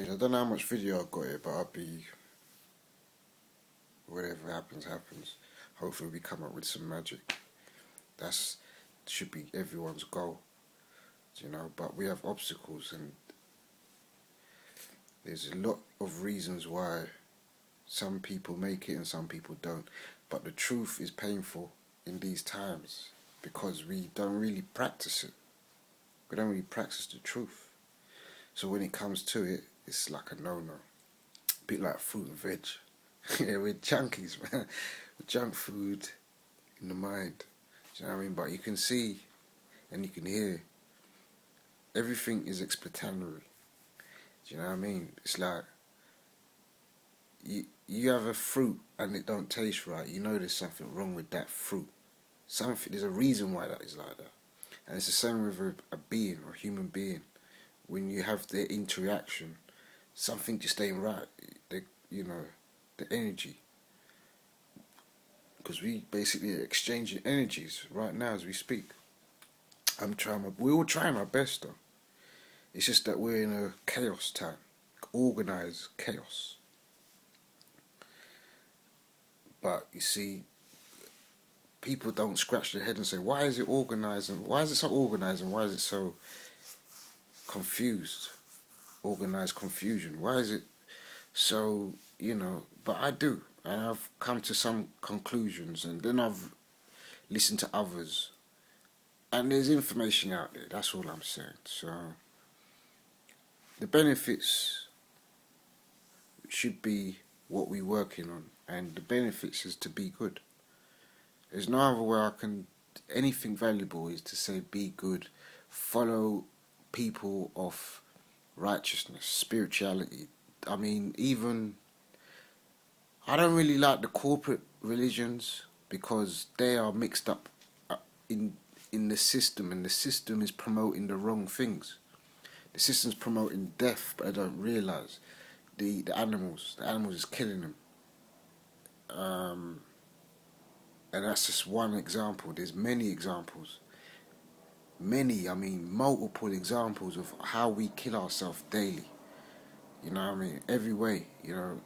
I don't know how much video I got here, but I'll be whatever happens, happens. Hopefully, we come up with some magic. That's should be everyone's goal, But we have obstacles, and there's a lot of reasons why some people make it and some people don't. But the truth is painful in these times because we don't really practice it. We don't really practice the truth. So when it comes to it, it's like a no-no. A bit like fruit and veg. Yeah, we're junkies, man. Junk food in the mind. Do you know what I mean? But you can see and you can hear everything is explanatory. Do you know what I mean? It's like you have a fruit and it don't taste right. You know there's something wrong with that fruit. There's a reason why that is like that. And it's the same with a being or a human being. When you have their interaction, something just ain't right. The energy. Because we basically are exchanging energies right now as we speak. We're all trying our best though. It's just that we're in a chaos time. Organized chaos. But you see, people don't scratch their head and say, why is it organized and why is it so organized and why is it so confused? Organized confusion. Why is it so, but I do. And I've come to some conclusions and then I've listened to others. And there's information out there, that's all I'm saying. So the benefits should be what we're working on. And the benefits is to be good. There's no other way anything valuable is to say be good. Follow people of righteousness, spirituality. I mean, I don't really like the corporate religions because they are mixed up in the system, and the system is promoting the wrong things. The system's promoting death, but I don't realise the animals is killing them. And that's just one example. There's many examples. Multiple examples of how we kill ourselves daily. You know what I mean? Every way, It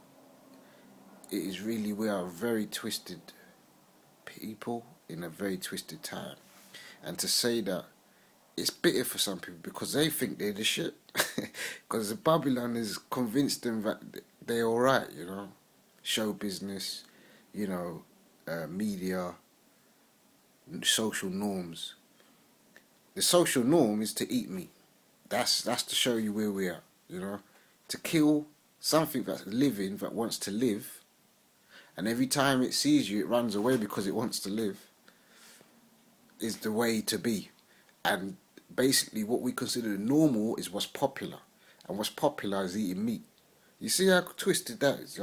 is really, we are very twisted people in a very twisted time. And to say that, it's bitter for some people because they think they're the shit. Because the Babylon has convinced them that they're alright, Show business, media, social norms. The social norm is to eat meat. That's to show you where we are, To kill something that's living, that wants to live, and every time it sees you, it runs away because it wants to live, is the way to be. And basically what we consider normal is what's popular. And what's popular is eating meat. You see how twisted that is?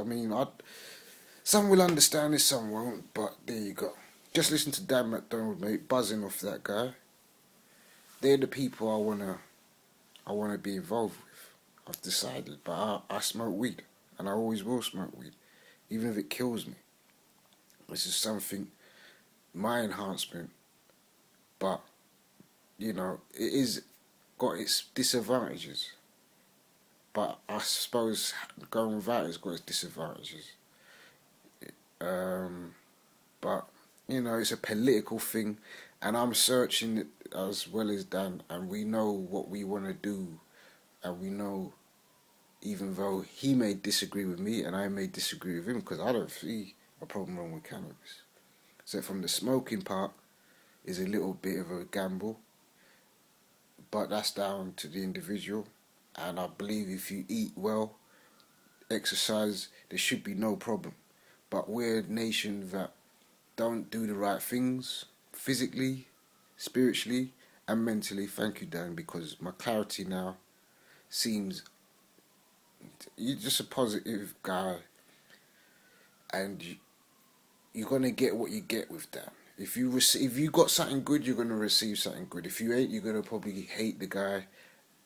Some will understand this, some won't, but there you go. Just listen to Dan McDonald, mate, buzzing off that guy. They're the people I wanna be involved with. I've decided, but I smoke weed, and I always will smoke weed, even if it kills me. This is something, my enhancement, but it is got its disadvantages. But I suppose going without it's got its disadvantages. But it's a political thing, and I'm searching it as well as Dan, and we know what we want to do, and we know, even though he may disagree with me and I may disagree with him, because I don't see a problem wrong with cannabis. So from the smoking part is a little bit of a gamble, but that's down to the individual. And I believe if you eat well, exercise, there should be no problem. But we're a nation that don't do the right things physically, spiritually, and mentally. Thank you, Dan, because my clarity now seems, you're just a positive guy, and you're gonna get what you get with that. If you got something good, you're gonna receive something good. If you ain't, you're gonna probably hate the guy.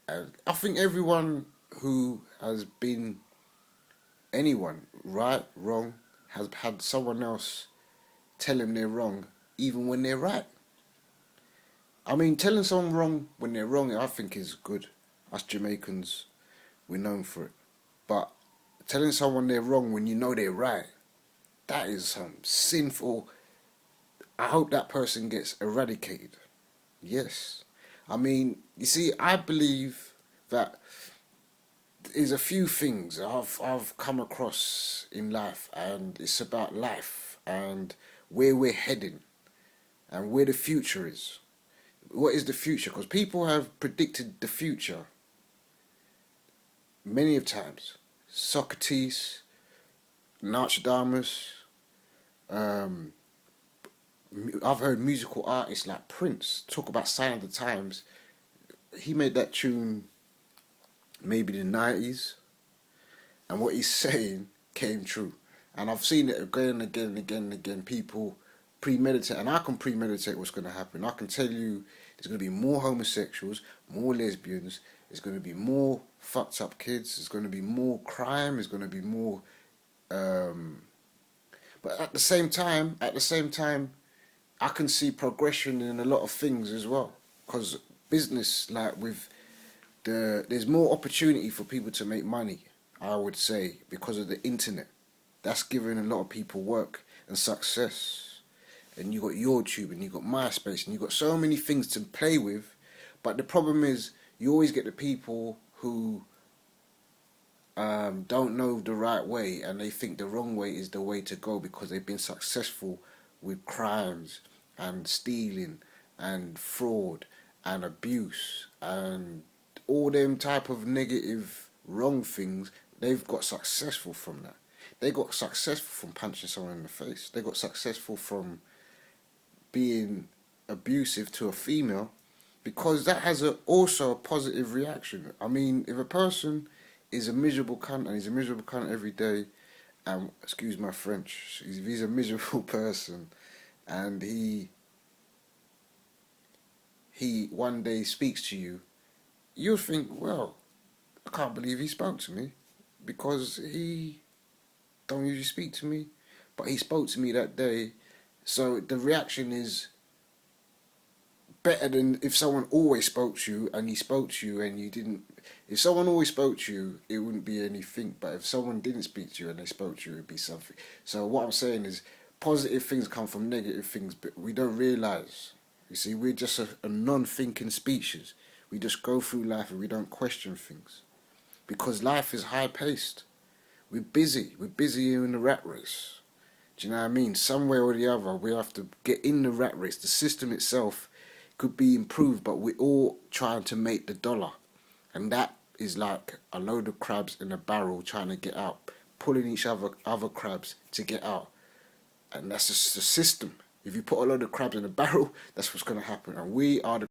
And I think everyone who has been anyone, right, wrong, has had someone else tell them they're wrong, even when they're right. Telling someone wrong when they're wrong, I think is good. Us Jamaicans, we're known for it. But telling someone they're wrong when you know they're right, that is some sinful. I hope that person gets eradicated. Yes. I mean, you see, I believe that there's a few things I've come across in life, and it's about life and where we're heading and where the future is. What is the future? Because people have predicted the future many of times. Socrates, Nostradamus. Um, I've heard musical artists like Prince talk about sign of the times. He made that tune maybe in the 90s, and what he's saying came true. And I've seen it again and again and again and again. People premeditate, and I can premeditate what's going to happen. I can tell you there's going to be more homosexuals, more lesbians, there's going to be more fucked up kids, there's going to be more crime, there's going to be more. Um, but at the same time, I can see progression in a lot of things as well. Because business, like with there's more opportunity for people to make money, I would say, because of the internet. That's giving a lot of people work and success. And you got YouTube and you got MySpace and you got so many things to play with. But the problem is you always get the people who don't know the right way, and they think the wrong way is the way to go because they've been successful with crimes and stealing and fraud and abuse and all them type of negative wrong things. They've got successful from that. They got successful from punching someone in the face. They got successful from being abusive to a female, because that has also a positive reaction. I mean, if a person is a miserable cunt and he's a miserable cunt every day, and excuse my French, if he's a miserable person and he one day speaks to you, you'll think, well, I can't believe he spoke to me, because he don't usually speak to me, but he spoke to me that day. So the reaction is better than if someone always spoke to you and he spoke to you and you didn't. If someone always spoke to you, it wouldn't be anything. But if someone didn't speak to you and they spoke to you, it'd be something. So what I'm saying is, positive things come from negative things, but we don't realize. You see, we're just a non-thinking species. We just go through life and we don't question things, because life is high-paced. We're busy. We're busy in the rat race. Do you know what I mean? Somewhere or the other, we have to get in the rat race. The system itself could be improved, but we're all trying to make the dollar. And that is like a load of crabs in a barrel trying to get out, pulling each other crabs to get out. And that's just the system. If you put a load of crabs in a barrel, that's what's going to happen. And we are the